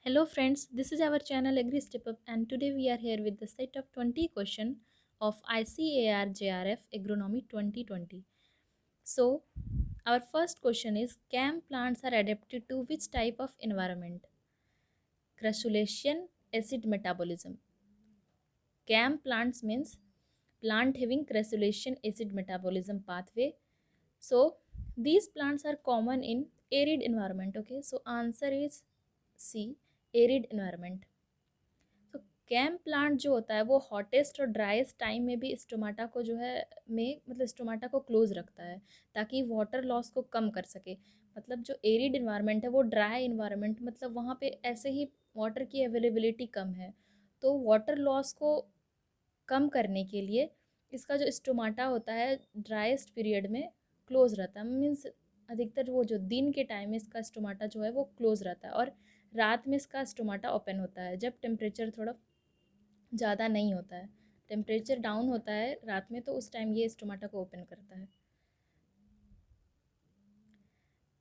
Hello friends, this is our channel Agri Step Up and today we are here with the set of 20 question of ICAR JRF Agronomy 2020. So, our first question is CAM plants are adapted to which type of environment? Crushulation, acid metabolism. CAM plants means plant having crushulation acid metabolism pathway. So, these plants are common in arid environment. Okay, so answer is C, arid environment. तो cam plant जो होता है वो hottest और driest time में भी stomata को जो है स्टोमाटा को क्लोज रखता है ताकि वाटर लॉस को कम कर सके। मतलब जो एरिड इन्वायरमेंट है वो ड्राई इन्वायरमेंट, मतलब वहाँ पे ऐसे ही वाटर की अवेलेबिलिटी कम है, तो वाटर लॉस को कम करने के लिए इसका जो स्टोमाटा होता है ड्राइस्ट पीरियड में क्लोज रहता है। मीन्स अधिकतर वो जो दिन के टाइम में इसका स्टोमाटा जो है वो क्लोज रहता है और रात में इसका स्टोमाटा ओपन होता है जब टेम्परेचर थोड़ा ज़्यादा नहीं होता है, टेम्परेचर डाउन होता है रात में, तो उस टाइम ये स्टोमाटा को ओपन करता है।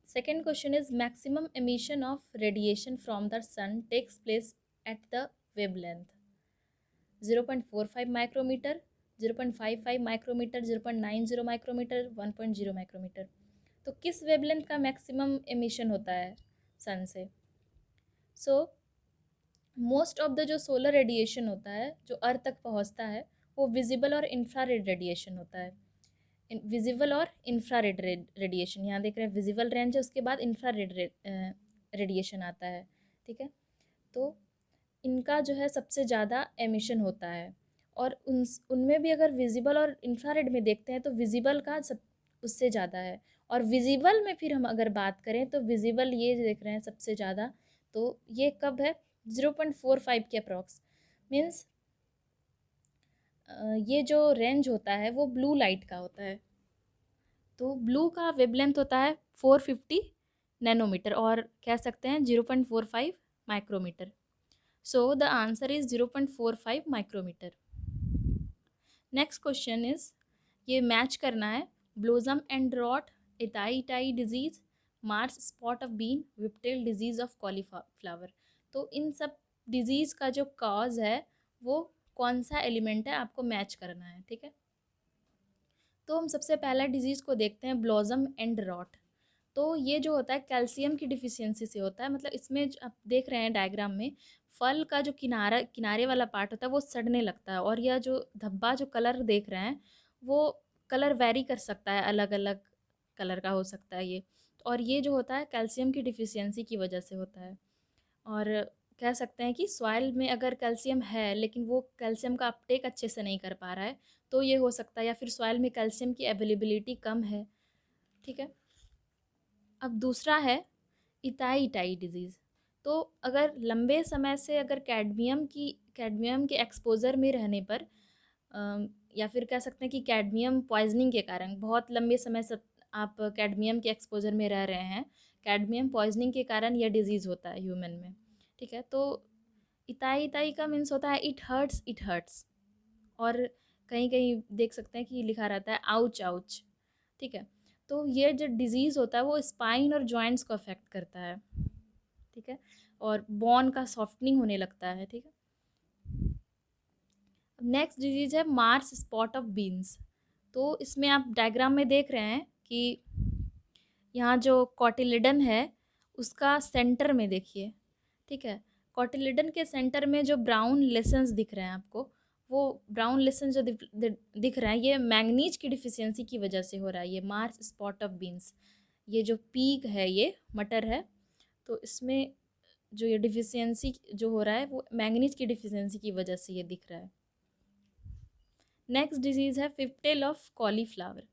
Second question is maximum emission of radiation from the sun takes place at the wavelength 0.45 micrometer, 0.55 micrometer, 0.90 micrometer, 1.0 micrometer. तो किस वेवलेंथ का मैक्सिमम एमिशन होता है सन से? सो मोस्ट ऑफ द जो सोलर रेडिएशन होता है जो अर्थ तक पहुंचता है वो विजिबल और इंफ्रारेड रेडिएशन होता है। विजिबल और इंफ्रारेड रेडिएशन, यहाँ देख रहे हैं विजिबल रेंज है, उसके बाद इंफ्रारेड रेडिएशन आता है। ठीक है, तो इनका जो है सबसे ज़्यादा एमिशन होता है और उनमें भी अगर विजिबल और इंफ्रारेड में देखते हैं तो विजिबल का सब उससे ज़्यादा है। और विजिबल में फिर हम अगर बात करें तो विजिबल ये देख रहे हैं सबसे ज़्यादा, तो ये कब है? 0.45 के अप्रॉक्स। मीन्स ये जो रेंज होता है वो ब्लू लाइट का होता है, तो ब्लू का वेवलेंथ होता है 450 नैनोमीटर और कह सकते हैं 0.45 micrometre. So the answer is 0.45 micrometre. Next question is, ये मैच करना है blossom end rot, Itai disease, marsh spot of bean, whiptail disease of cauliflower. तो इन सब डिजीज़ का जो कॉज है वो कौन सा एलिमेंट है, आपको मैच करना है। ठीक है, तो हम सबसे पहला डिजीज़ को देखते हैं ब्लोजम एंड रॉट। तो ये जो होता है कैल्शियम की डिफिशियंसी से होता है। मतलब इसमें आप देख रहे हैं डायग्राम में फल का जो किनारे वाला पार्ट होता है वो सड़ने लगता है और यह जो धब्बा जो कलर देख रहे हैं वो कलर वेरी कर सकता है, अलग अलग कलर का हो सकता है ये। और ये जो होता है कैल्शियम की डिफिशियंसी की वजह से होता है। और कह सकते हैं कि सॉइल में अगर कैल्शियम है लेकिन वो कैल्शियम का अपटेक अच्छे से नहीं कर पा रहा है तो ये हो सकता है, या फिर सॉइल में कैल्शियम की अवेलेबिलिटी कम है। ठीक है, अब दूसरा है इताई डिजीज़। तो अगर लंबे समय से अगर कैडमियम के एक्सपोज़र में रहने पर या फिर कह सकते हैं कि कैडमियम पॉइजनिंग के कारण बहुत लंबे समय से आप कैडमियम के एक्सपोज़र में रह रहे हैं, कैडमियम पॉइजनिंग के कारण यह डिजीज़ होता है ह्यूमन में। ठीक है, तो इताई का मीन्स होता है इट हर्ट्स। और कहीं कहीं देख सकते हैं कि लिखा रहता है आउच आउच। ठीक है, तो ये जो डिज़ीज़ होता है वो स्पाइन और जॉइंट्स को अफेक्ट करता है। ठीक है, और बोन का सॉफ्टनिंग होने लगता है। ठीक है, नेक्स्ट डिजीज़ है मार्स स्पॉट ऑफ बीन्स। तो इसमें आप डायग्राम में देख रहे हैं कि यहाँ जो कॉटिलिडन है उसका सेंटर में देखिए। ठीक है, कॉटिलिडन के सेंटर में जो ब्राउन लेसन्स दिख रहे हैं आपको, वो ब्राउन लेसन जो दिख रहा है ये मैंगनीज की डिफिशियंसी की वजह से हो रहा है। ये मार्स स्पॉट ऑफ बीन्स, ये जो पीक है ये मटर है, तो इसमें जो ये डिफिशियंसी जो हो रहा है वो मैंगनीज की डिफिशियंसी की वजह से ये दिख रहा है। नेक्स्ट डिजीज़ है whiptail of cauliflower.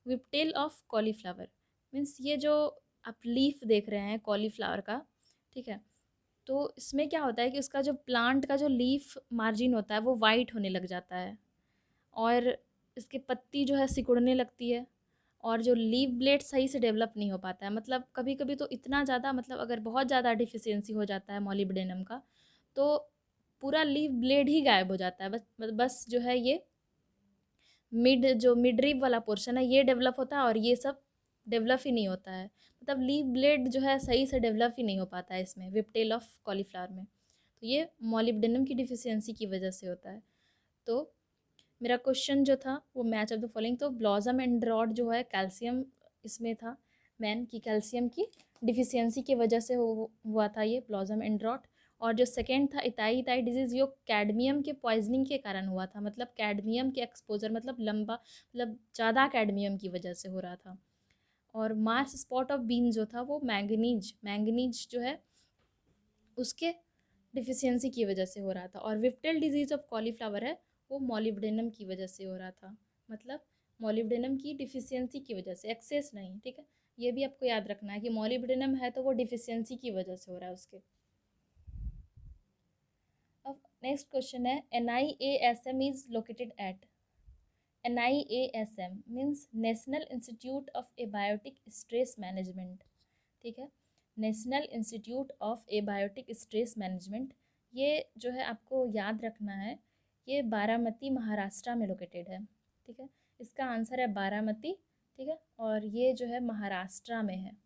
Whiptail of cauliflower means ये जो आप लीफ देख रहे हैं कॉलीफ्लावर का, ठीक है, तो इसमें क्या होता है कि उसका जो प्लांट का जो लीफ मार्जिन होता है वो वाइट होने लग जाता है और इसकी पत्ती जो है सिकुड़ने लगती है और जो लीफ ब्लेड सही से डेवलप नहीं हो पाता है। मतलब कभी कभी तो इतना ज़्यादा, मतलब अगर बहुत ज़्यादा डिफिशियंसी हो जाता है मॉलिब्डेनम का तो पूरा लीफ ब्लेड ही गायब हो जाता है। बस जो है ये मिड रिब वाला पोर्शन है ये डेवलप होता है और ये सब डेवलप ही नहीं होता है, मतलब लीफ ब्लेड जो है सही से डेवलप ही नहीं हो पाता है इसमें, विपटेल ऑफ कॉलीफ्लावर में। तो ये मॉलिब्डेनम की डिफिशियंसी की वजह से होता है। तो मेरा क्वेश्चन जो था वो मैच ऑफ द फॉलोइंग, तो ब्लॉसम एंड रॉड जो है कैल्शियम इसमें था मैन की, कैल्शियम की डिफिशियंसी की वजह से हुआ था ये ब्लॉसम एंड रॉड। और जो सेकेंड था इताई इताई डिजीज़, यो कैडमियम के पॉइजनिंग के कारण हुआ था, मतलब कैडमियम के एक्सपोजर, मतलब लंबा, मतलब ज़्यादा कैडमियम की वजह से हो रहा था। और मार्स स्पॉट ऑफ बीन जो था वो मैंगनीज, मैंगनीज जो है उसके डिफिशियंसी की वजह से हो रहा था। और विप्टेल डिजीज़ ऑफ कॉलीफ्लावर है वो मॉलिब्डेनम की वजह से हो रहा था, मतलब मॉलिब्डेनम की डिफिशियंसी की वजह से, एक्सेस नहीं, ठीक है। ये भी आपको याद रखना है कि मॉलिब्डेनम है तो वो डिफिशियंसी की वजह से हो रहा है उसके। अब नेक्स्ट क्वेश्चन है, NIASM is located at, NIASM means national institute of abiotic stress management, ठीक है, national institute of abiotic stress management. ये जो है आपको याद रखना है, ये बारामती महाराष्ट्र में लोकेटेड है, ठीक है। इसका आंसर है बारामती, ठीक है, और ये जो है महाराष्ट्र में है।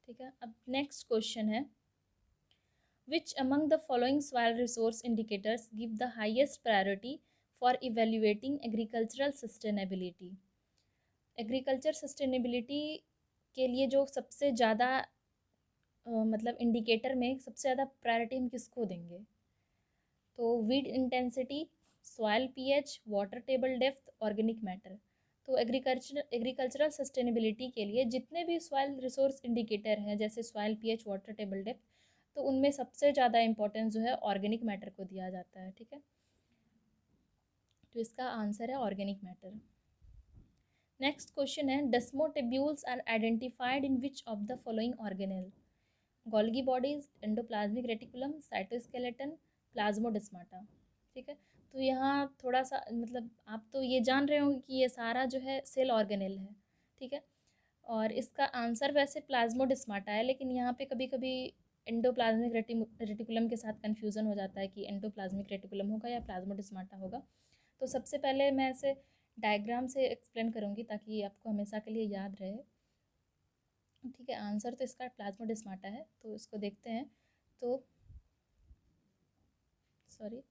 ठीक है, अब नेक्स्ट क्वेश्चन है, which among the following soil resource indicators give the highest priority for evaluating agricultural sustainability? Agriculture sustainability के लिए जो सबसे ज़्यादा मतलब इंडिकेटर में सबसे ज़्यादा प्रायोरिटी हम किसको देंगे? तो weed intensity, soil pH, water table depth, organic matter. तो एग्रीकल्चरल सस्टेनेबिलिटी के लिए जितने भी सॉइल रिसोर्स इंडिकेटर हैं जैसे soil pH, water table depth, तो उनमें सबसे ज़्यादा इंपॉर्टेंस जो है ऑर्गेनिक मैटर को दिया जाता है, ठीक है। तो इसका आंसर है ऑर्गेनिक मैटर। नेक्स्ट क्वेश्चन है, desmotubules are identified in which of the following organelle? Golgi bodies, endoplasmic reticulum, cytoskeleton, plasmodesmata, ठीक है। तो यहाँ थोड़ा सा मतलब आप तो ये जान रहे होंगे कि ये सारा जो है सेल ऑर्गेनेल है, ठीक है। और इसका आंसर वैसे प्लाज्मोडेस्माटा है, लेकिन यहाँ पे कभी कभी एंडोप्लाज्मिक रेटिकुलम के साथ कन्फ्यूज़न हो जाता है कि एंडोप्लाज्मिक रेटिकुलम होगा या प्लाज्मोडेस्माटा होगा। तो सबसे पहले मैं ऐसे डायग्राम से एक्सप्लेन करूँगी ताकि आपको हमेशा के लिए याद रहे, ठीक है। आंसर तो इसका प्लाज्मोडेस्माटा है, तो इसको देखते हैं। तो सॉरी,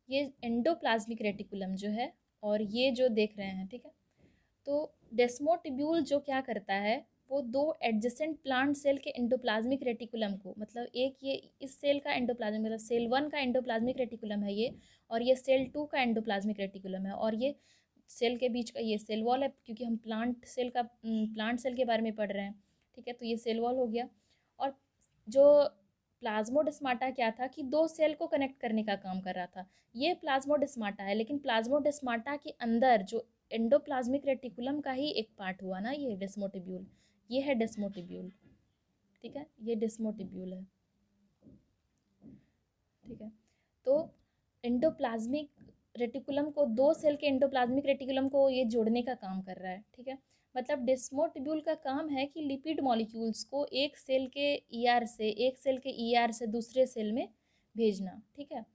ये एंडोप्लाज्मिक रेटिकुलम जो है और ये जो देख रहे हैं, ठीक है, तो डेस्मोटिब्यूल जो क्या करता है, वो दो एडजेसेंट प्लांट सेल के एंडोप्लाज्मिक रेटिकुलम को, मतलब एक ये इस सेल का एंडोप्लाज्मिक, मतलब सेल 1 का एंडोप्लाज्मिक रेटिकुलम है ये, और ये सेल 2 का एंडोप्लाज्मिक रेटिकुलम है, और ये सेल के बीच का ये सेल वॉल है, क्योंकि हम प्लांट सेल के बारे में पढ़ रहे हैं, ठीक है। तो ये सेल वॉल हो गया। और जो प्लाज्मोडेस्माटा क्या था कि दो सेल को कनेक्ट करने का काम कर रहा था, ये प्लाज्मोडेस्माटा है। लेकिन प्लाज्मोडेस्माटा के अंदर जो एंडोप्लाज्मिक रेटिकुलम का ही एक पार्ट हुआ ना, ये डेस्मोटिब्यूल, ये है डेस्मोटिब्यूल, ठीक है, ये डेस्मोटिब्यूल है, ठीक है। तो एंडोप्लाज्मिक रेटिकुलम को, दो सेल के एंडोप्लाज्मिक रेटिकुलम को ये जोड़ने का काम कर रहा है, ठीक है। मतलब डेस्मोटिब्यूल का काम है कि लिपिड मॉलिक्यूल्स को एक सेल के ईआर से, एक सेल के ईआर से दूसरे सेल में भेजना, ठीक है।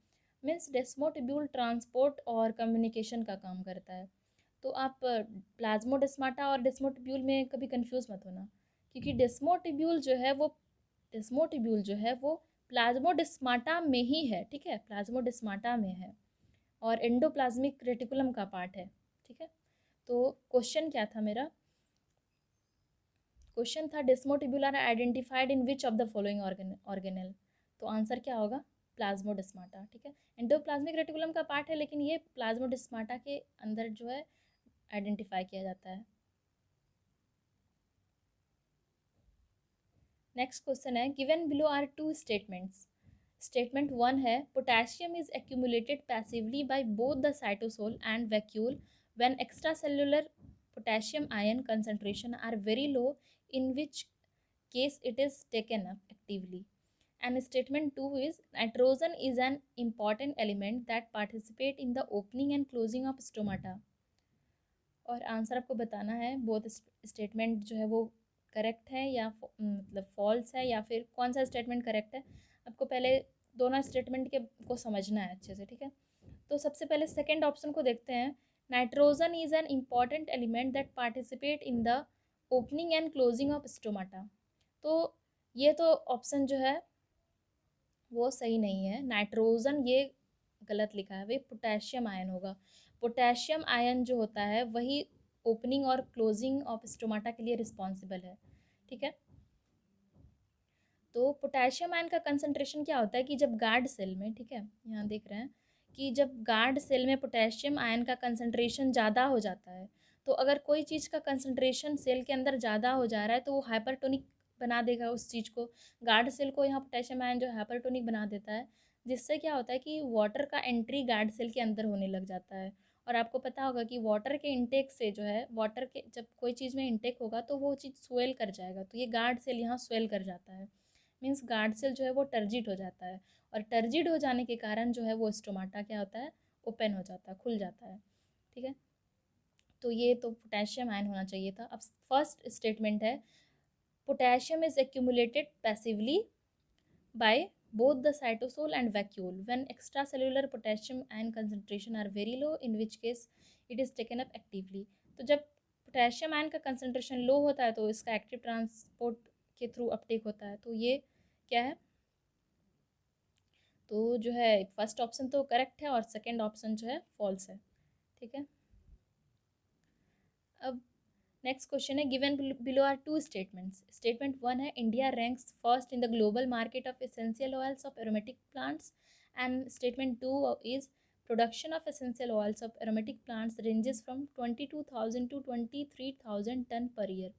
मीन्स डेस्मोटिब्यूल ट्रांसपोर्ट और कम्युनिकेशन का काम करता है। तो आप प्लाज्मोडेस्माटा और डेस्मोटिब्यूल में कभी कंफ्यूज मत होना, क्योंकि डेस्मोटिब्यूल जो है वो प्लाज्मोडेस्माटा में ही है, ठीक है, प्लाज्मोडेस्माटा में है और एंडोप्लाज्मिक रेटिकुलम का पार्ट है, ठीक है। तो क्वेश्चन क्या था मेरा? क्वेश्चन था desmotubule are identified in which of the following organelle? तो आंसर क्या होगा? प्लाज्मोडेस्माटा, ठीक है। एंडोप्लाज्मिक रेटिकुलम का पार्ट है, लेकिन ये प्लाज्मोडेस्माटा के अंदर जो है आइडेंटिफाई किया जाता है। नेक्स्ट क्वेश्चन है, given below are two statements. Statement 1 है, potassium is accumulated passively by both the cytosol and vacuole when extracellular potassium ion concentration are very low, in which case it is taken up actively. And statement 2 is, nitrogen is an important element that participate in the opening and closing of stomata. और answer आपको बताना है, both statement जो है वो correct है या मतलब फॉल्स है, या फिर कौन सा स्टेटमेंट करेक्ट है। आपको पहले दोनों स्टेटमेंट के को समझना है अच्छे से, ठीक है। तो सबसे पहले सेकंड ऑप्शन को देखते हैं। Nitrogen is an important element that participate in the opening and closing of stomata. तो ये तो ऑप्शन जो है वो सही नहीं है। नाइट्रोजन ये गलत लिखा है, वे पोटेशियम आयन होगा। पोटेशियम आयन जो होता है वही ओपनिंग और क्लोजिंग ऑफ स्टोमाटा के लिए रिस्पॉन्सिबल है, ठीक है। तो पोटेशियम आयन का कंसंट्रेशन क्या होता है कि जब गार्ड सेल में, ठीक है, यहाँ देख रहे हैं कि जब गार्ड सेल में पोटेशियम आयन का कंसंट्रेशन ज़्यादा हो जाता है, तो अगर कोई चीज़ का कंसंट्रेशन सेल के अंदर ज़्यादा हो जा रहा है तो वो हाइपरटोनिक बना देगा उस चीज़ को। गार्ड सेल को यहाँ पोटेशियम आयन जो हाइपरटोनिक बना देता है, जिससे क्या होता है कि वाटर का एंट्री गार्ड सेल के अंदर होने लग जाता है। और आपको पता होगा कि वाटर के इंटेक से जो है, वाटर के जब कोई चीज़ में इंटेक होगा तो वो चीज़ स्वेल कर जाएगा, तो ये गार्ड सेल यहाँ स्वेल कर जाता है। मीन्स गार्ड सेल जो है वो टर्जिट हो जाता है, और टर्जिट हो जाने के कारण जो है वो स्टोमाटा क्या होता है, ओपन हो जाता है, खुल जाता है, ठीक है। तो ये तो पोटेशियम आयन होना चाहिए था। अब फर्स्ट स्टेटमेंट है, potassium is accumulated passively by both the cytosol and vacuole when extracellular potassium ion concentration are very low, in which case it is taken up actively। तो जब पोटेशियम आयन का concentration लो होता है तो इसका active transport के through Uptake होता है। तो ये क्या है, तो जो है फर्स्ट ऑप्शन तो करेक्ट है और सेकंड ऑप्शन जो है फॉल्स है, ठीक है। अब नेक्स्ट क्वेश्चन है, given below are two statements. Statement one है, India ranks first in the global market of essential oils of aromatic plants, and statement two is production of essential oils of aromatic plants ranges from 22,000 to 23,000 ton per year.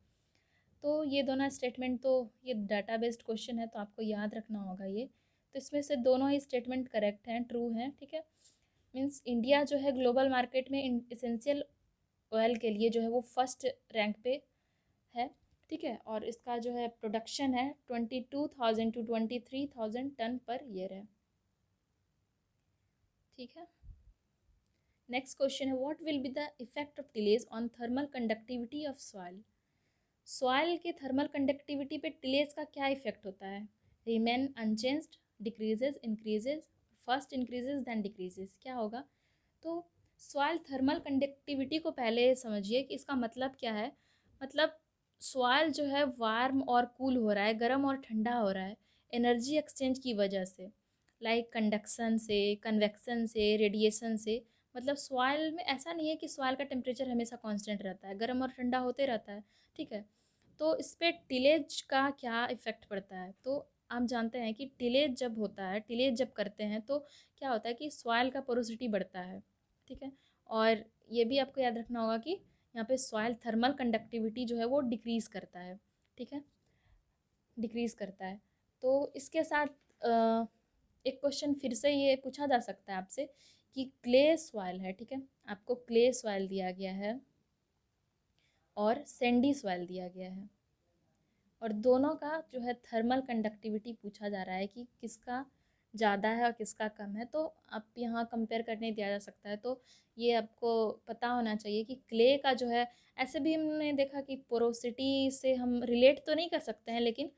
तो ये दोनों statement तो ये data based question है तो आपको याद रखना होगा ये। तो इसमें से दोनों ही स्टेटमेंट करेक्ट हैं, ट्रू हैं, ठीक है। मीन्स इंडिया जो है ग्लोबल मार्केट में इसेंशियल ऑयल के लिए जो है वो फर्स्ट रैंक पे है, ठीक है। और इसका जो है प्रोडक्शन है 22,000 टू 23,000 टन पर ईयर है, ठीक है। नेक्स्ट क्वेश्चन है, what will be the effect of tillage on thermal conductivity of soil. Soil के थर्मल कंडक्टिविटी पे डिलेज का क्या इफेक्ट होता है। Remain unchanged, decreases, increases, first increases then decreases, क्या होगा। तो सॉइल थर्मल कंडक्टिविटी को पहले समझिए कि इसका मतलब क्या है। मतलब सॉइल जो है वार्म और कूल हो रहा है, गर्म और ठंडा हो रहा है एनर्जी एक्सचेंज की वजह से, लाइक कंडक्शन से, कन्वेक्शन से, रेडिएशन से। मतलब सॉइल में ऐसा नहीं है कि सॉइल का टेम्परेचर हमेशा कांस्टेंट रहता है, गर्म और ठंडा होते रहता है, ठीक है। तो इस पर टिलेज का क्या इफ़ेक्ट पड़ता है। तो आप जानते हैं कि टिलेज जब होता है, टिलेज जब करते हैं तो क्या होता है कि सॉइल का पोरोसिटी बढ़ता है, ठीक है। और ये भी आपको याद रखना होगा कि यहाँ पे सॉइल थर्मल कंडक्टिविटी जो है वो डिक्रीज़ करता है, ठीक है, डिक्रीज़ करता है। तो इसके साथ एक क्वेश्चन फिर से ये पूछा जा सकता है आपसे कि क्ले सॉइल है, ठीक है, आपको क्ले सॉइल दिया गया है और सैंडी सॉइल दिया गया है, और दोनों का जो है थर्मल कंडक्टिविटी पूछा जा रहा है कि किसका ज़्यादा है और किसका कम है। तो आप यहाँ कंपेयर करने दिया जा सकता है। तो ये आपको पता होना चाहिए कि क्ले का जो है, ऐसे भी हमने देखा कि पोरोसिटी से हम रिलेट तो नहीं कर सकते हैं, लेकिन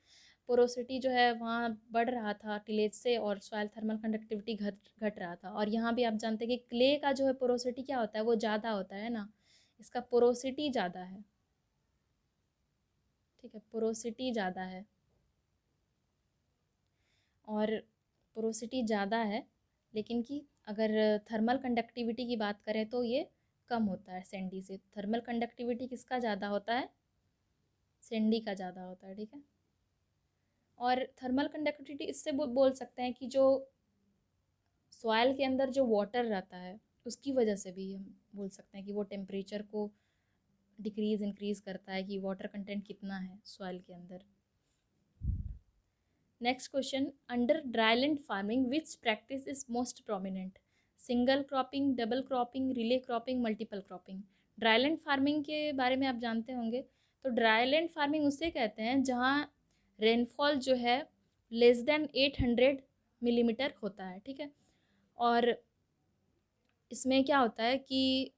पोरोसिटी जो है वहाँ बढ़ रहा था टिलेज से और सॉइल थर्मल कंडक्टिविटी घट घट रहा था। और यहाँ भी आप जानते हैं कि क्ले का जो है पोरोसिटी क्या होता है, वो ज़्यादा होता है ना, इसका पोरोसिटी ज़्यादा है, ठीक है, पोरोसिटी ज़्यादा है। और पोरोसिटी ज़्यादा है, लेकिन कि अगर थर्मल कंडक्टिविटी की बात करें तो ये कम होता है सैंडी से। थर्मल कंडक्टिविटी किसका ज़्यादा होता है, सैंडी का ज़्यादा होता है, ठीक है। और थर्मल कंडक्टिविटी इससे बोल सकते हैं कि जो सॉइल के अंदर जो वाटर रहता है उसकी वजह से भी हम बोल सकते हैं कि वो टेम्परेचर को डिक्रीज़ इंक्रीज़ करता है कि वाटर कंटेंट कितना है सॉइल के अंदर। Next question, under dryland farming which practice is most prominent. Single cropping, double cropping, relay cropping, multiple cropping. Dryland farming के बारे में आप जानते होंगे। तो ड्राईलैंड फार्मिंग उसे कहते हैं जहाँ रेनफॉल जो है लेस देन 800 मिलीमीटर होता है, ठीक है। और इसमें क्या होता है कि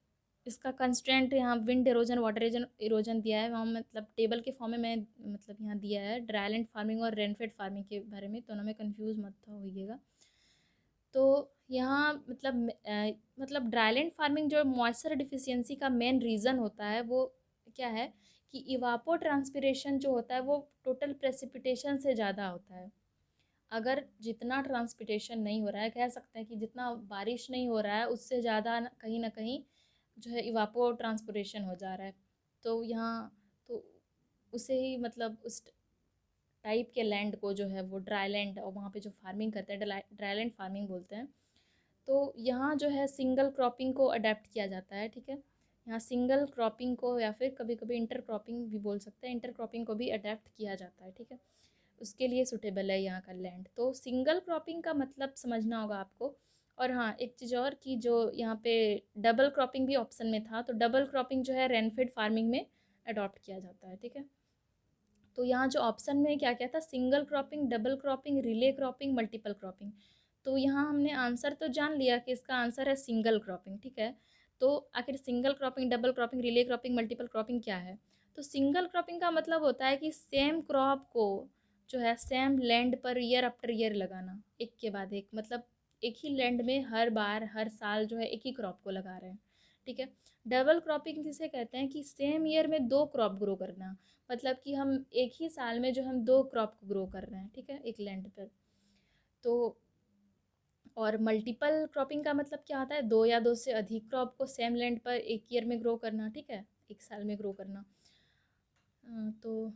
इसका कंस्ट्रेंट यहाँ विंड एरोजन, वाटर इरोजन दिया है वहाँ, मतलब टेबल के फॉर्म में मैं मतलब यहाँ दिया है ड्राईलैंड फार्मिंग और रेनफेड फार्मिंग के बारे में, दोनों में कंफ्यूज मत होइएगा। तो यहाँ मतलब ड्राईलैंड फार्मिंग जो मॉइस्चर डिफिशियंसी का मेन रीज़न होता है वो क्या है कि इवापो ट्रांसपिरेशन जो होता है वो टोटल प्रेसिपिटेशन से ज़्यादा होता है। अगर जितना ट्रांसपिटेशन नहीं हो रहा है, कह सकते हैं कि जितना बारिश नहीं हो रहा है उससे ज़्यादा कहीं ना कहीं जो है इवापो ट्रांसपिरेशन हो जा रहा है। तो यहाँ तो उसे ही मतलब उस टाइप के लैंड को जो है वो ड्राई लैंड और वहाँ पे जो फार्मिंग करते हैं ड्राई लैंड फार्मिंग बोलते हैं। तो यहाँ जो है सिंगल क्रॉपिंग को अडेप्ट किया जाता है, ठीक है। यहाँ सिंगल क्रॉपिंग को या फिर कभी कभी इंटर क्रॉपिंग भी बोल सकते हैं, इंटर क्रॉपिंग को भी अडेप्ट किया जाता है, ठीक है। उसके लिए सुटेबल है यहाँ का लैंड। तो सिंगल क्रॉपिंग का मतलब समझना होगा आपको। और हाँ, एक चीज़ और कि जो यहाँ पे डबल क्रॉपिंग भी ऑप्शन में था, तो डबल क्रॉपिंग जो है रेनफेड फार्मिंग में अडॉप्ट किया जाता है, ठीक है। तो यहाँ जो ऑप्शन में क्या क्या था, single cropping, double cropping, relay cropping, multiple cropping. तो यहाँ हमने आंसर तो जान लिया कि इसका आंसर है सिंगल क्रॉपिंग, ठीक है। तो आखिर single cropping, double cropping, relay cropping, multiple cropping क्या है? तो सिंगल क्रॉपिंग का मतलब होता है कि सेम क्रॉप को जो है same land per year after year लगाना, एक के बाद एक, मतलब एक ही लैंड में हर बार हर साल जो है एक ही क्रॉप को लगा रहे हैं, ठीक है। डबल क्रॉपिंग जिसे कहते हैं कि सेम ईयर में दो क्रॉप ग्रो करना, मतलब कि हम एक ही साल में जो हम दो क्रॉप को ग्रो कर रहे हैं, ठीक है, एक लैंड पर। तो और मल्टीपल क्रॉपिंग का मतलब क्या होता है, दो या दो से अधिक क्रॉप को सेम लैंड पर एक ईयर में ग्रो करना, ठीक है, एक साल में ग्रो करना। तो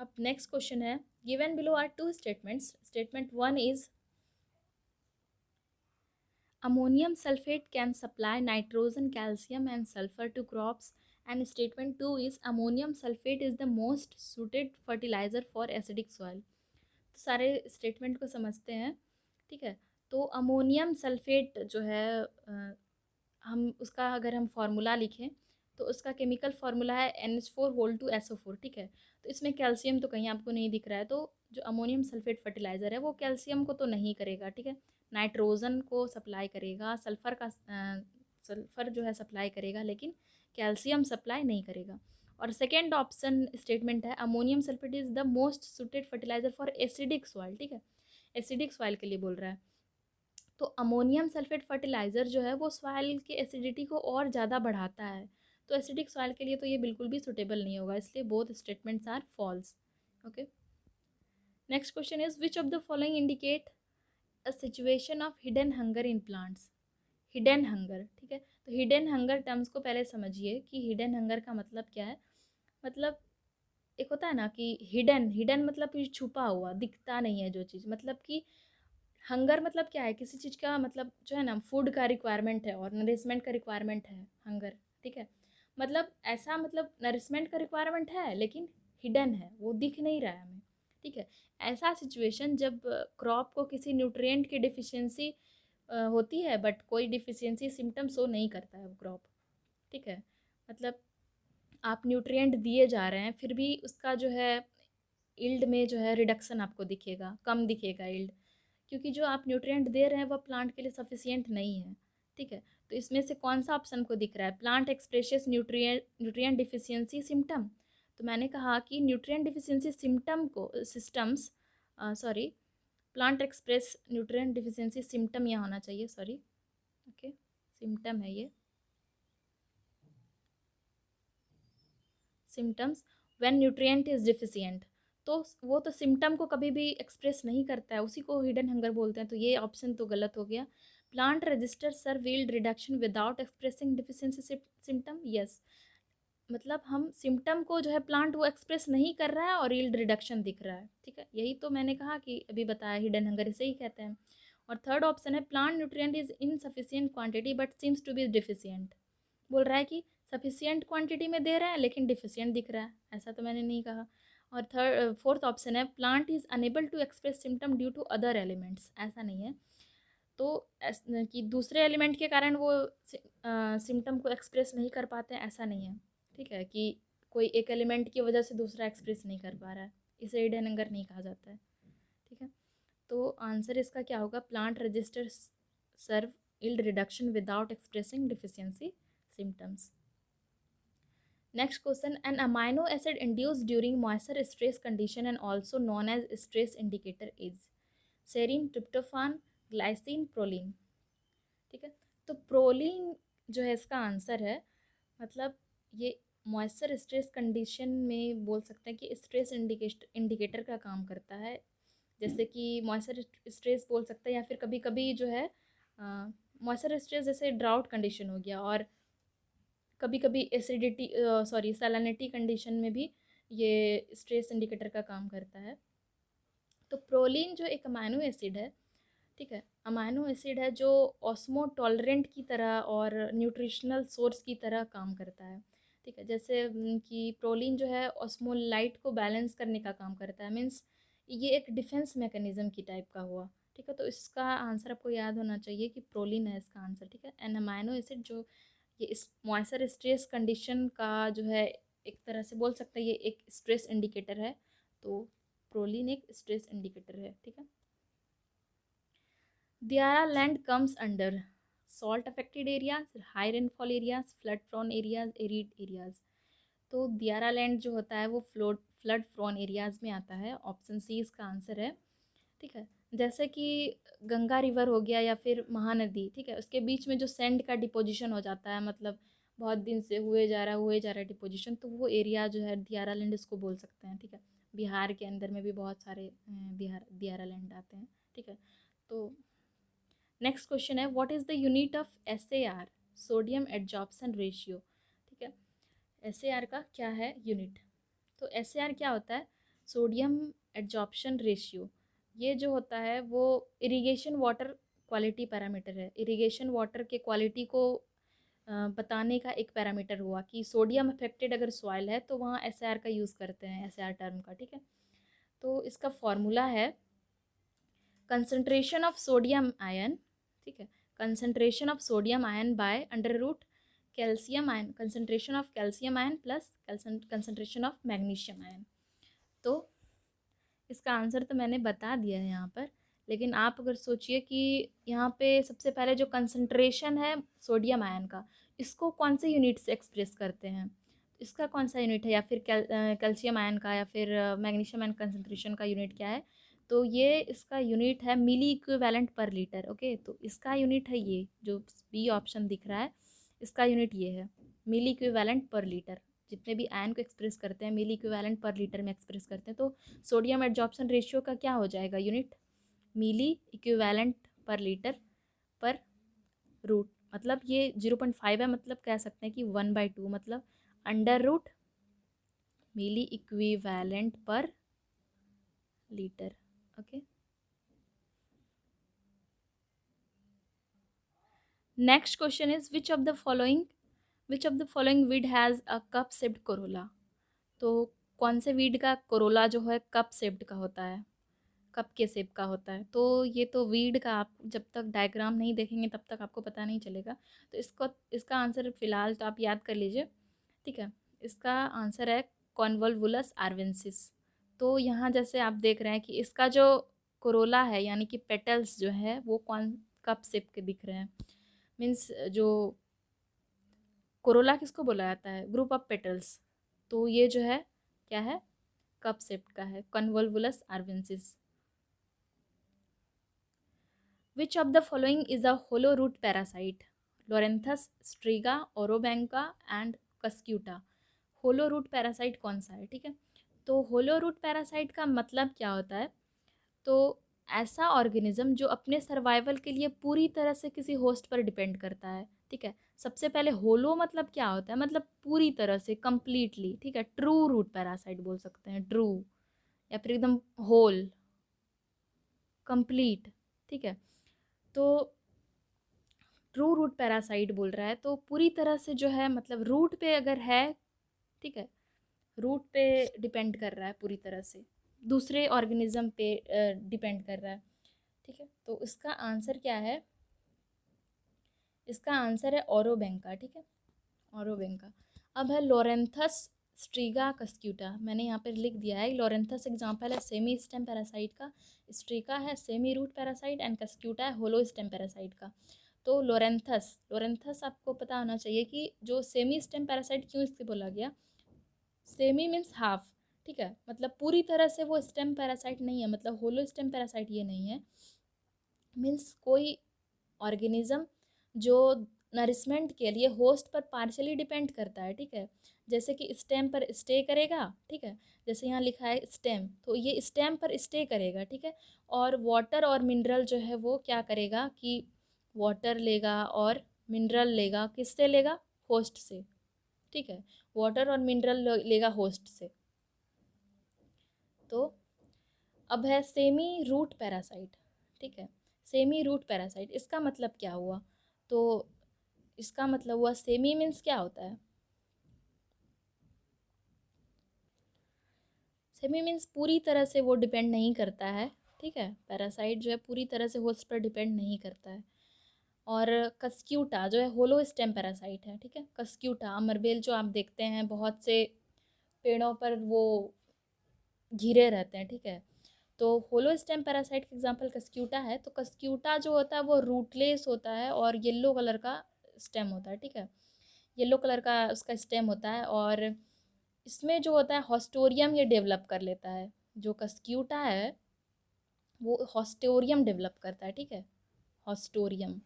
अब नेक्स्ट क्वेश्चन है, given below are two statements, statement one is ammonium sulfate can supply nitrogen, calcium and sulfur to crops, and statement 2 is ammonium sulfate is the most suited fertilizer for acidic soil। तो सारे statement को समझते हैं, ठीक है। तो ammonium sulphate जो है हम उसका अगर हम फार्मूला लिखें तो उसका केमिकल फार्मूला है NH4 होल 2 SO4, ठीक है। तो इसमें कैल्शियम तो कहीं आपको नहीं दिख रहा है, तो जो अमोनियम सल्फेट फर्टिलाइज़र है वो कैल्शियम को तो नहीं करेगा, ठीक है। नाइट्रोजन को सप्लाई करेगा, सल्फ़र जो है सप्लाई करेगा, लेकिन कैल्शियम सप्लाई नहीं करेगा। और सेकेंड ऑप्शन स्टेटमेंट है ammonium sulphate is the most suited fertiliser for acidic soil, ठीक है, एसिडिक सॉइल के लिए बोल रहा है। तो अमोनियम सल्फेट फर्टिलाइज़र जो है वो सॉइल की एसिडिटी को और ज़्यादा बढ़ाता है, तो एसिडिक सॉइल के लिए तो ये बिल्कुल भी सुटेबल नहीं होगा, इसलिए both statements are false. Okay, next question is which of the following indicate a situation of hidden hunger in plants. Hidden hunger, ठीक है। तो हिडन हंगर टर्म्स को पहले समझिए कि हिडन हंगर का मतलब क्या है। मतलब एक होता है ना कि हिडन, हिडन मतलब कि छुपा हुआ, दिखता नहीं है जो चीज़, मतलब कि हंगर मतलब क्या है, किसी चीज़ का मतलब जो है ना फूड का रिक्वायरमेंट है और नरिशमेंट का रिक्वायरमेंट है हंगर, ठीक है। मतलब ऐसा मतलब नरिशमेंट का रिक्वायरमेंट है लेकिन हिडन है, वो दिख नहीं रहा है हमें, ठीक है। ऐसा सिचुएशन जब क्रॉप को किसी न्यूट्रिएंट की डिफिशियंसी होती है बट कोई डिफिशियंसी सिम्टम शो नहीं करता है वो क्रॉप, ठीक है। मतलब आप न्यूट्रिएंट दिए जा रहे हैं फिर भी उसका जो है इल्ड में जो है रिडक्शन आपको दिखेगा, कम दिखेगा इल्ड, क्योंकि जो आप न्यूट्रिएंट दे रहे हैं वह प्लांट के लिए सफिशियंट नहीं है, ठीक है। तो इसमें से कौन सा ऑप्शन को दिख रहा है, plant expresses nutrient nutrient deficiency symptom. तो मैंने कहा कि न्यूट्रिएंट डिफिशियंसी सिम्टम को systems sorry, plant express nutrient deficiency symptom यहाँ होना चाहिए, सॉरी, ओके, सिम्टम है ये, symptoms when nutrient is deficient. तो वो तो सिम्टम को कभी भी एक्सप्रेस नहीं करता है, उसी को हिडन हंगर बोलते हैं, तो ये ऑप्शन तो गलत हो गया। Plant register sir yield reduction without expressing deficiency symptom, yes, मतलब हम सिम्टम को जो है प्लांट वो एक्सप्रेस नहीं कर रहा है और यील्ड रिडक्शन दिख रहा है, ठीक है। यही तो मैंने कहा कि अभी बताया हिडन हंगर इसे ही कहते हैं। और थर्ड ऑप्शन है plant nutrient is insufficient quantity but seems to be deficient, बोल रहा है कि सफिशियंट क्वांटिटी में दे रहा है लेकिन डिफिशियंट दिख रहा है, ऐसा तो मैंने नहीं कहा। और फोर्थ ऑप्शन है plant is unable to express symptom due to other elements, ऐसा नहीं है। तो कि दूसरे एलिमेंट के कारण वो सिम्टम को एक्सप्रेस नहीं कर पाते हैं, ऐसा नहीं है, ठीक है, कि कोई एक एलिमेंट की वजह से दूसरा एक्सप्रेस नहीं कर पा रहा है, इसे हिडन हंगर नहीं कहा जाता है, ठीक है। तो आंसर इसका क्या होगा, plant register serve yield reduction without expressing deficiency symptoms। Next question, an amino acid induced during moisture stress condition and also known as stress indicator is serine, tryptophan, glycine, proline। ठीक है। तो proline जो है इसका answer है, मतलब ये moisture stress condition में बोल सकते हैं कि स्ट्रेस इंडिकेटर का काम करता है। जैसे कि मॉइस्चर स्ट्रेस बोल सकते हैं, या फिर कभी कभी जो है मॉइस्चर स्ट्रेस जैसे ड्राउट कंडीशन हो गया, और कभी कभी एसिडिटी सॉरी सैलिनिटी कंडीशन में भी ये स्ट्रेस इंडिकेटर का काम करता है। तो प्रोलीन जो एक अमाइनो एसिड है, ठीक है, अमाइनो एसिड है जो ऑस्मो टॉलरेंट की तरह और न्यूट्रिशनल सोर्स की तरह काम करता है। ठीक है, जैसे कि प्रोलीन जो है ऑस्मोलाइट को बैलेंस करने का काम करता है, मीन्स ये एक डिफेंस मैकेनिज्म की टाइप का हुआ। ठीक है, तो इसका आंसर आपको याद होना चाहिए कि प्रोलीन है इसका आंसर। ठीक है, एन अमाइनो एसिड जो ये इस मॉइस्चर स्ट्रेस कंडीशन का जो है एक तरह से बोल सकते हैं ये एक स्ट्रेस इंडिकेटर है। तो प्रोलीन एक स्ट्रेस इंडिकेटर है। ठीक है, Diara land comes under salt affected areas, high rainfall areas, flood prone areas, arid areas. तो दियारा लैंड जो होता है वो फ्लड प्रोन एरियाज में आता है। ऑप्शन सी इसका आंसर है। ठीक है, जैसे कि गंगा रिवर हो गया या फिर महानदी, ठीक है, उसके बीच में जो सैंड का डिपोजिशन हो जाता है, मतलब बहुत दिन से हुए जा रहा है डिपोजिशन, तो वो एरिया जो है दियारा लैंड इसको बोल सकते हैं। ठीक है, बिहार के अंदर में भी बहुत सारे बिहार दियारा लैंड आते हैं। ठीक है, तो नेक्स्ट क्वेश्चन है what is the unit of SAR, sodium adsorption ratio. ठीक है, SAR का क्या है यूनिट? तो SAR क्या होता है? Sodium adsorption ratio. ये जो होता है वो इरिगेशन वाटर क्वालिटी पैरामीटर है। इरिगेशन वाटर के क्वालिटी को बताने का एक पैरामीटर हुआ कि सोडियम अफेक्टेड अगर सॉइल है तो वहाँ SAR का यूज़ करते हैं, SAR टर्म का। ठीक है, तो इसका फॉर्मूला है कंसंट्रेशन ऑफ सोडियम आयन। ठीक है, concentration of sodium ion by under root calcium ion, concentration of calcium ion plus concentration of magnesium ion. तो इसका आंसर तो मैंने बता दिया है यहाँ पर, लेकिन आप अगर सोचिए कि यहाँ पे सबसे पहले जो कंसंट्रेशन है सोडियम आयन का, इसको कौन से यूनिट से एक्सप्रेस करते हैं, इसका कौन सा यूनिट है, या फिर कैल्शियम आयन का या फिर मैग्नीशियम आयन कंसंट्रेशन का यूनिट क्या है? तो ये इसका यूनिट है मिली इक्विवेलेंट पर लीटर। ओके, तो इसका यूनिट है ये जो बी ऑप्शन दिख रहा है, इसका यूनिट ये है मिली इक्विवेलेंट पर लीटर। जितने भी आयन को एक्सप्रेस करते हैं मिली इक्विवेलेंट पर लीटर में एक्सप्रेस करते हैं। तो सोडियम एडजॉर्प्शन रेशियो का क्या हो जाएगा यूनिट? मिली इक्विवेलेंट पर लीटर पर रूट, मतलब ये 0.5 है, मतलब कह सकते हैं कि 1/2, मतलब अंडर रूट मिली इक्विवेलेंट पर litre. Okay, next question is which of the following weed has a cup shaped corolla. तो कौन से वीड का कोरोला जो है कप शेप्ड का होता है, कप के शेप का होता है? तो ये तो वीड का आप जब तक डायग्राम नहीं देखेंगे तब तक आपको पता नहीं चलेगा। तो इसका आंसर फ़िलहाल तो आप याद कर लीजिए। ठीक है, इसका आंसर है कॉन्वोल्वुलस आर्वेंसिस। तो यहाँ जैसे आप देख रहे हैं कि इसका जो कोरोला है यानी कि पेटल्स जो है वो कौन कप शेप के दिख रहे हैं। मीन्स जो कोरोला किसको बोला जाता है? Group of petals. तो ये जो है क्या है? कप शेप का है, कन्वोल्वुलस आर्वेंसिस। Which of the following is a hollow root parasite? Loranthus, Striga, Orobanca and Cuscuta. Holo root parasite कौन सा है? ठीक है, तो होलो रूट पैरासाइट का मतलब क्या होता है? तो ऐसा ऑर्गेनिज्म जो अपने सर्वाइवल के लिए पूरी तरह से किसी होस्ट पर डिपेंड करता है। ठीक है, सबसे पहले होलो मतलब क्या होता है? मतलब पूरी तरह से, कंप्लीटली। ठीक है, ट्रू रूट पैरासाइट बोल सकते हैं, ट्रू, या फिर एकदम होल, कंप्लीट। ठीक है, तो ट्रू रूट पैरासाइट बोल रहा है तो पूरी तरह से जो है, मतलब रूट पे अगर है, ठीक है, रूट पे डिपेंड कर रहा है पूरी तरह से, दूसरे ऑर्गेनिज्म पे डिपेंड कर रहा है। ठीक है, तो इसका आंसर क्या है? इसका आंसर है ओरोबेंका। ठीक है, ओरोबेंका। अब है लोरेंथस स्ट्रीगा कस्क्यूटा। मैंने यहाँ पर लिख दिया है, लोरेंथस एग्जाम्पल है सेमी स्टेम पैरासाइट का, स्ट्रीका है semi root parasite and Cuscuta है होलो स्टेम पैरासाइट का। तो लोरेंथस आपको पता होना चाहिए कि जो सेमी स्टेम पैरासाइट क्यों इससे बोला गया। Semi means half. ठीक है, मतलब पूरी तरह से वो स्टेम पैरासाइट नहीं है, मतलब होलो स्टेम पैरासाइट ये नहीं है। मीन्स कोई ऑर्गेनिज्म जो नरिशमेंट के लिए होस्ट पर पार्शली डिपेंड करता है, ठीक है। जैसे कि स्टेम पर स्टे करेगा, ठीक है, जैसे यहाँ लिखा है स्टेम, तो ये स्टेम पर स्टे करेगा, ठीक है। और वाटर और मिनरल जो है वो क्या करेगा कि वाटर लेगा और मिनरल लेगा, किससे लेगा, होस्ट से, ठीक है। वाटर और मिनरल लेगा होस्ट से। तो अब है सेमी रूट पैरासाइट, ठीक है। सेमी रूट पैरासाइट इसका मतलब क्या हुआ, तो इसका मतलब हुआ सेमी मीन्स क्या होता है, सेमी मीन्स पूरी तरह से वो डिपेंड नहीं करता है, ठीक है। पैरासाइट जो है पूरी तरह से होस्ट पर डिपेंड नहीं करता है। और कस्क्यूटा जो है होलो स्टेम पैरासाइट है, ठीक है। कस्क्यूटा अमरबेल जो आप देखते हैं बहुत से पेड़ों पर वो घिरे रहते हैं, ठीक है। तो होलो स्टेम पैरासाइट का एग्जांपल कस्क्यूटा है। तो कस्क्यूटा जो होता है वो रूटलेस होता है और येलो कलर का स्टेम होता है, ठीक है। येलो कलर का उसका स्टेम होता है और इसमें जो होता है हॉस्टोरियम ये डेवलप कर लेता है। जो कस्क्यूटा है वो हॉस्टोरियम डेवलप करता है, ठीक है, हॉस्टोरियम।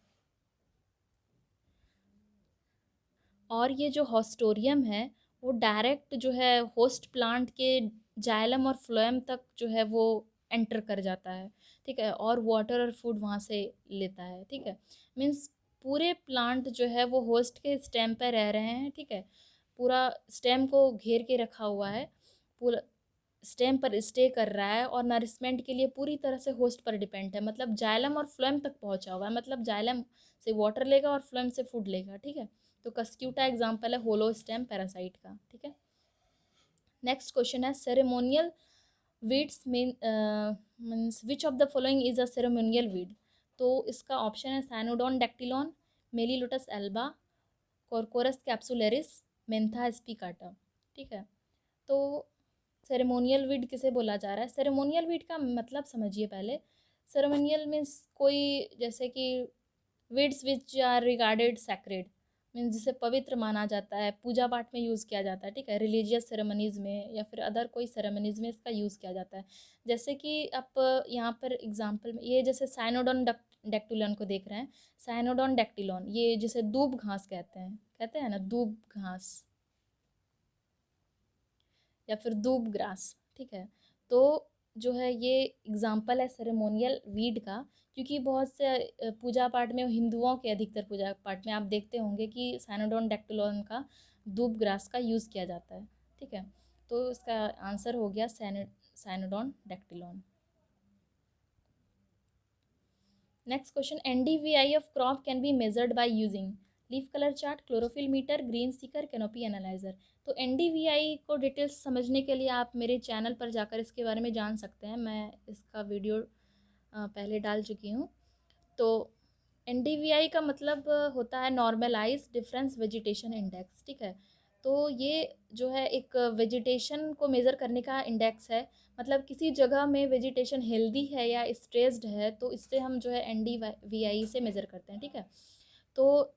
और ये जो हॉस्टोरियम है वो डायरेक्ट जो है होस्ट प्लांट के जाइलम और फ्लोएम तक जो है वो एंटर कर जाता है, ठीक है, और वाटर और फूड वहाँ से लेता है, ठीक है। मीन्स पूरे प्लांट जो है वो होस्ट के स्टेम पे रह रहे हैं, ठीक है। पूरा स्टेम को घेर के रखा हुआ है, पूरा स्टेम पर स्टे कर रहा है और नरिशमेंट के लिए पूरी तरह से होस्ट पर डिपेंड है। मतलब जाइलम और फ्लोएम तक पहुंचा हुआ है, मतलब जाइलम से वाटर लेगा और फ्लोएम से फूड लेगा, ठीक है। तो कस्क्यूटा एग्जाम्पल है होलो स्टेम पैरासाइट का, ठीक है। नेक्स्ट क्वेश्चन है ceremonial weeds means which of the following is a ceremonial weed. तो इसका ऑप्शन है सैनोडॉन डेक्टिलॉन, मेलीलोटस Elba, Corchorus capsularis, Mentha spicata, ठीक है। तो सेरेमोनियल वीड किसे बोला जा रहा है, सेरेमोनियल वीड का मतलब समझिए पहले। सेरेमोनियल मीन्स कोई, जैसे कि weeds which are regarded sacred, means जिसे पवित्र माना जाता है, पूजा पाठ में यूज़ किया जाता है, ठीक है, रिलीजियस सेरेमनीज़ में या फिर अदर कोई सेरेमनीज़ में इसका यूज़ किया जाता है। जैसे कि आप यहाँ पर एग्जांपल में ये जैसे साइनोडॉन डेक्टिलॉन को देख रहे हैं, साइनोडॉन डेक्टिलॉन ये जिसे दूब घास कहते हैं ना, दूब घास या फिर दूब ग्रास, ठीक है। तो जो है ये एग्जाम्पल है सेरेमोनियल वीड का, क्योंकि बहुत से पूजा पाठ में, हिंदुओं के अधिकतर पूजा पाठ में आप देखते होंगे कि सैनोडॉन डेक्टिलॉन का, दूब ग्रास का यूज़ किया जाता है, ठीक है। तो इसका आंसर हो गया Cynodon dactylon. Next question, NDVI of crop can be measured by using leaf colour chart, chlorophyll meter, green seeker, canopy analyser. तो NDVI को डिटेल्स समझने के लिए आप मेरे चैनल पर जाकर इसके बारे में जान सकते हैं, मैं इसका वीडियो पहले डाल चुकी हूँ। तो NDVI का मतलब होता है नॉर्मलाइज डिफरेंस वेजिटेशन इंडेक्स, ठीक है। तो ये जो है एक वेजिटेशन को मेज़र करने का इंडेक्स है। मतलब किसी जगह में वेजिटेशन हेल्दी है या स्ट्रेस्ड है तो इससे हम जो है NDVI से मेज़र करते हैं, ठीक है। तो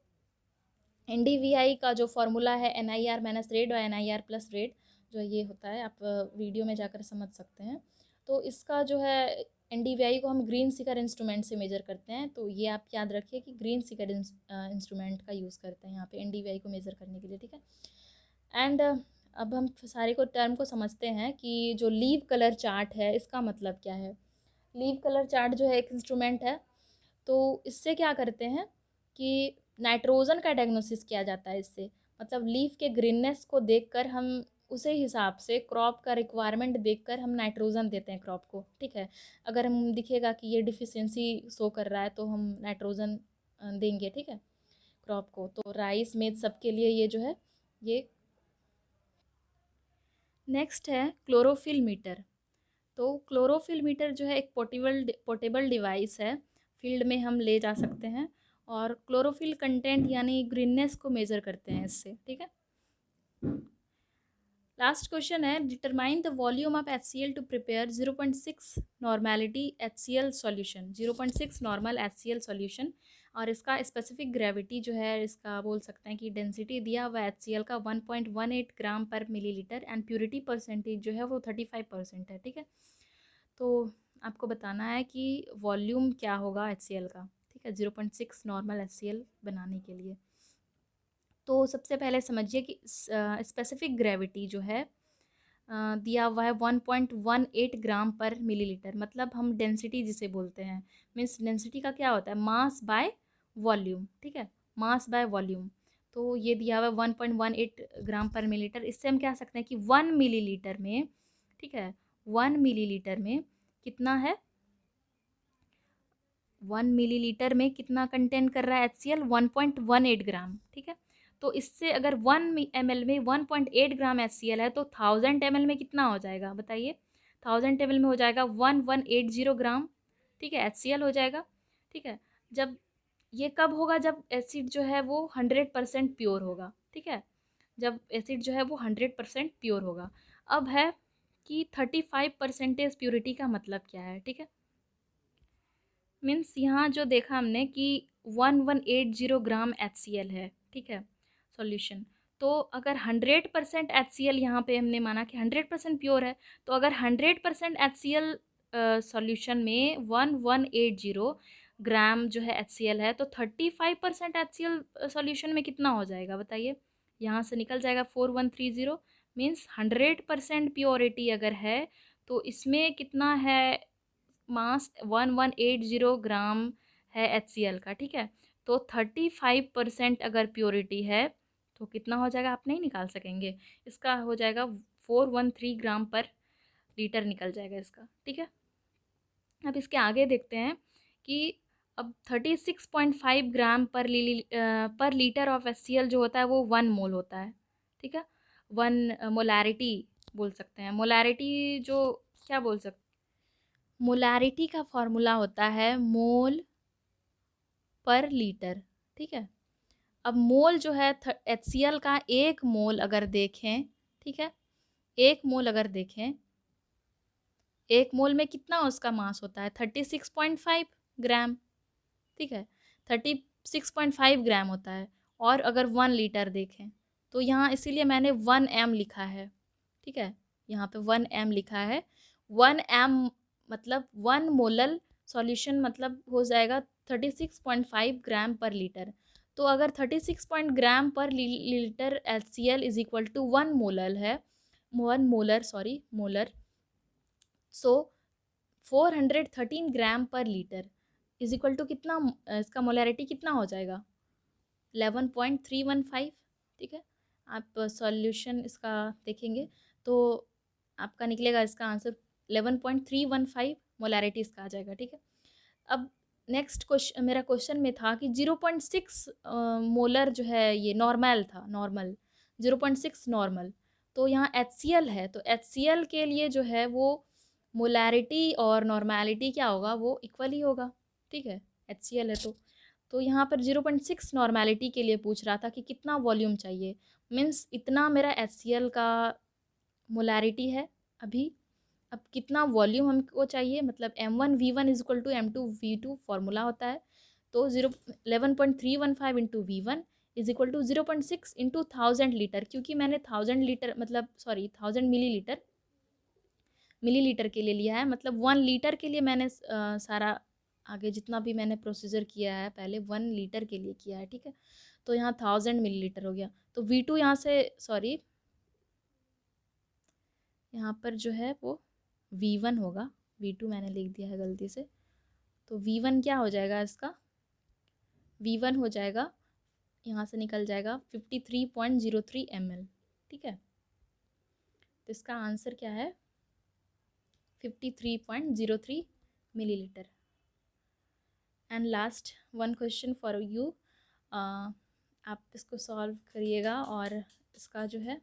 NDVI का जो फॉर्मूला है NIR माइनस रेट और NIR प्लस रेट, जो ये होता है, आप वीडियो में जाकर समझ सकते हैं। तो इसका जो है NDVI को हम ग्रीन सीकर इंस्ट्रूमेंट से मेजर करते हैं, तो ये आप याद रखिए कि ग्रीन सीकर इंस्ट्रूमेंट का यूज़ करते हैं यहाँ पे NDVI को मेज़र करने के लिए, ठीक है। एंड अब हम सारे को टर्म को समझते हैं कि जो लीव कलर चार्ट है इसका मतलब क्या है। लीव कलर चार्ट जो है एक इंस्ट्रूमेंट है, तो इससे क्या करते हैं कि नाइट्रोजन का डायग्नोसिस किया जाता है इससे। मतलब लीफ के ग्रीननेस को देखकर हम उसे हिसाब से क्रॉप का रिक्वायरमेंट देखकर हम नाइट्रोजन देते हैं क्रॉप को, ठीक है। अगर हम दिखेगा कि ये डिफिशियंसी शो कर रहा है तो हम नाइट्रोजन देंगे, ठीक है, क्रॉप को। तो राइस मेज सबके लिए ये जो है ये। नेक्स्ट है क्लोरोफिल मीटर। तो क्लोरोफिल मीटर जो है एक पोर्टेबल डिवाइस है, फील्ड में हम ले जा सकते हैं और क्लोरोफिल कंटेंट यानी ग्रीननेस को मेज़र करते हैं इससे, ठीक है। लास्ट क्वेश्चन है, determine the volume of HCl to prepare 0.6 normality HCl solution, 0.6 normal HCl solution. और इसका स्पेसिफिक ग्रेविटी जो है, इसका बोल सकते हैं कि डेंसिटी दिया हुआ HCl का 1.18 ग्राम पर मिलीलीटर एंड प्योरिटी परसेंटेज जो है वो 35% है, ठीक है। तो आपको बताना है कि वॉल्यूम क्या होगा HCl का, ठीक है, 0.6 नॉर्मल HCl बनाने के लिए। तो सबसे पहले समझिए कि स्पेसिफिक ग्रेविटी जो है दिया हुआ है 1.18 ग्राम पर मिलीलीटर, मतलब हम डेंसिटी जिसे बोलते हैं, मीन्स डेंसिटी का क्या होता है, मास बाय वॉल्यूम, ठीक है, मास बाय वॉल्यूम। तो ये दिया हुआ है 1.18 ग्राम पर मिलीलीटर। इससे हम क्या सकते हैं कि 1 मिलीलीटर में, ठीक है, 1 मिलीलीटर में कितना है, 1 मिलीलीटर में कितना कंटेन कर रहा है HCl, 1.18 ग्राम, ठीक है। तो इससे अगर 1 ml में 1.8 ग्राम HCl है तो 1000 ml में कितना हो जाएगा बताइए, 1000 ml में हो जाएगा 1180 ग्राम, ठीक है, HCl हो जाएगा, ठीक है। जब ये कब होगा, जब एसिड जो है वो 100% प्योर होगा, ठीक है, जब एसिड जो है वो 100% प्योर होगा। अब है कि 35% प्योरिटी का मतलब क्या है, ठीक है, मीन्स यहाँ जो देखा हमने कि 1180 ग्राम HCl है, ठीक है, सॉल्यूशन। तो अगर 100% HCl यहाँ पे हमने माना कि 100% प्योर है, तो अगर 100% HCl सॉल्यूशन में 1180 ग्राम जो है HCl है, तो 35% HCl सॉल्यूशन में कितना हो जाएगा बताइए, यहाँ से निकल जाएगा 4130, मीन्स 100% प्योरिटी अगर है तो इसमें कितना है, मास 1180 ग्राम है HCl का, ठीक है। तो 35% अगर प्योरिटी है तो कितना हो जाएगा, आप नहीं निकाल सकेंगे, इसका हो जाएगा 413 ग्राम पर लीटर निकल जाएगा इसका, ठीक है। अब इसके आगे देखते हैं कि अब 36.5 ग्राम पर लीटर ऑफ HCl जो होता है वो 1 मोल होता है, ठीक है, 1 मोलैरिटी बोल सकते हैं, मोलैरिटी जो क्या बोल सकते, मोलैरिटी का फॉर्मूला होता है मोल पर लीटर, ठीक है। अब मोल जो है HCl का 1 मोल अगर देखें, ठीक है, 1 मोल अगर देखें, 1 मोल में कितना उसका मास होता है 36.5 ग्राम, ठीक है, 36.5 ग्राम होता है। और अगर 1 लीटर देखें तो यहाँ इसीलिए मैंने 1 m लिखा है, ठीक है, यहाँ पे 1 m लिखा है, 1 m मतलब 1 मोलल सॉल्यूशन मतलब हो जाएगा 36.5 ग्राम पर लीटर। तो अगर 36 ग्राम पर litre HCl is equal to 1 molal है, 1 molar sorry molar, so 413 gram पर लीटर इज इक्वल टू कितना, इसका मोलैरिटी कितना हो जाएगा 11.315, ठीक है। आप सॉल्यूशन इसका देखेंगे तो आपका निकलेगा इसका आंसर 11.315 मोलैरिटी इसका आ जाएगा, ठीक है। अब नेक्स्ट क्वेश्चन, मेरा क्वेश्चन में था कि 0.6 मोलर जो है ये नॉर्मल था, नॉर्मल 0.6 नॉर्मल, तो यहाँ HCl है, तो HCl के लिए जो है वो मोलैरिटी और नॉर्मैलिटी क्या होगा, वो इक्वल ही होगा, ठीक है, HCl है तो यहाँ पर 0.6 नॉर्मैलिटी के लिए पूछ रहा था कि कितना वॉल्यूम चाहिए, मीन्स इतना मेरा HCl का मोलैरिटी है अभी, अब कितना वॉल्यूम हमको चाहिए, मतलब M1V1 is equal to M2V2 formula होता है, तो 11.315 into V1 is equal to 0.6 into 1000 litre, क्योंकि मैंने 1000 लीटर मतलब सॉरी 1000 मिलीलीटर के लिए लिया है, मतलब 1 लीटर के लिए मैंने सारा आगे जितना भी मैंने प्रोसीजर किया है पहले 1 लीटर के लिए किया है, ठीक है। तो यहाँ 1000 मिलीलीटर हो गया, तो V2 यहाँ से सॉरी यहाँ पर जो है वो V1 होगा, V2 मैंने लिख दिया है गलती से, तो V1 क्या हो जाएगा इसका, V1 हो जाएगा यहाँ से निकल जाएगा 53.03 ml, ठीक है। तो इसका आंसर क्या है 53.03 millilitre. And last one question for you, आप इसको सॉल्व करिएगा और इसका जो है